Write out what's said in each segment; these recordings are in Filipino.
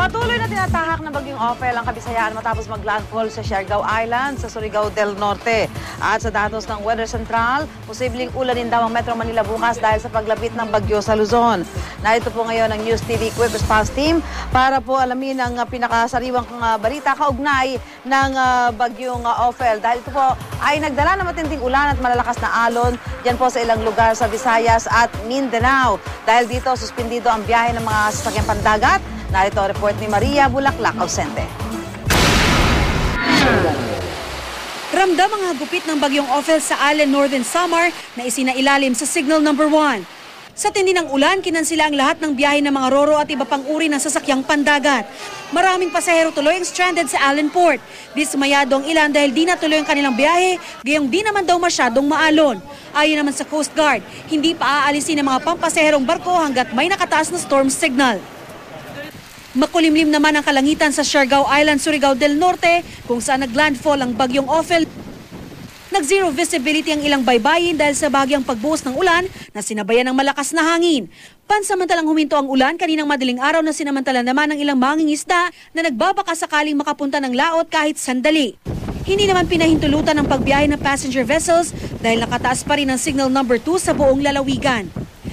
Patuloy na tinatahak ng bagyong Ophel ang Kabisayaan matapos maglandfall sa Siargao Island sa Surigao del Norte. At sa datos ng Weather Central, posibleng ulanin daw ang Metro Manila bukas dahil sa paglapit ng bagyo sa Luzon. Narito po ngayon ang News TV Quick Response Team para po alamin ang pinakasariwang balita kaugnay ng bagyong Ophel. Dahil ito po ay nagdala ng matinding ulan at malalakas na alon dyan po sa ilang lugar sa Visayas at Mindanao. Dahil dito, suspendido ang biyahe ng mga sasakyang pandagat. Narito ang report ni Maria Bulaklak ausente. Ramdam ang hagupit ng bagyong Ophel sa Allen, Northern Samar na isinailalim sa Signal Number 1. Sa tindi ng ulan, kinansila ang lahat ng biyahe ng mga roro at iba pang uri ng sasakyang pandagat. Maraming pasahero tuloy ang stranded sa Allen Port. Dismayado ang ilan dahil di natuloy ang kanilang biyahe, gayong di naman daw masyadong maalon. Ayon naman sa Coast Guard, hindi pa aalisin ang mga pampasaherong barko hanggat may nakataas na storm signal. Makulimlim naman ang kalangitan sa Siargao Island, Surigao del Norte kung saan naglandfall ang bagyong Ophel. Nag-zero visibility ang ilang baybayin dahil sa bahagyang pagbuhos ng ulan na sinabayan ng malakas na hangin. Pansamantalang huminto ang ulan kaninang madaling araw na sinamantala naman ng ilang mangingisda na nagbabaka sakaling makapunta ng laot kahit sandali. Hindi naman pinahintulutan ang pagbiyahe ng passenger vessels dahil nakataas pa rin ang Signal Number 2 sa buong lalawigan.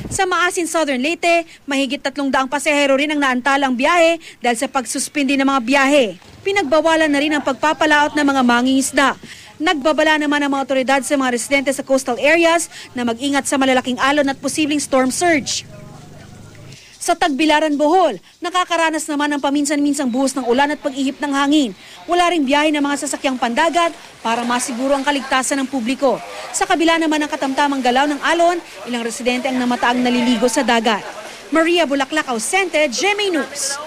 Sa Maasin, Southern Leyte, mahigit 300 pasahero rin ang naantalang biyahe dahil sa pagsuspindi ng mga biyahe. Pinagbawalan na rin ang pagpapalaot ng mga mangingisda. Nagbabala naman ang mga otoridad sa mga residente sa coastal areas na mag-ingat sa malalaking alon at posibleng storm surge. Sa Tagbilaran, Bohol, nakakaranas naman ng paminsan-minsang buhos ng ulan at pag-ihip ng hangin. Wala ring biyahe ng mga sasakyang pandagat para masiguro ang kaligtasan ng publiko. Sa kabila naman ng katamtamang galaw ng alon, ilang residente ang namataang naliligo sa dagat. Maria Bulaklak ausente, GMA News.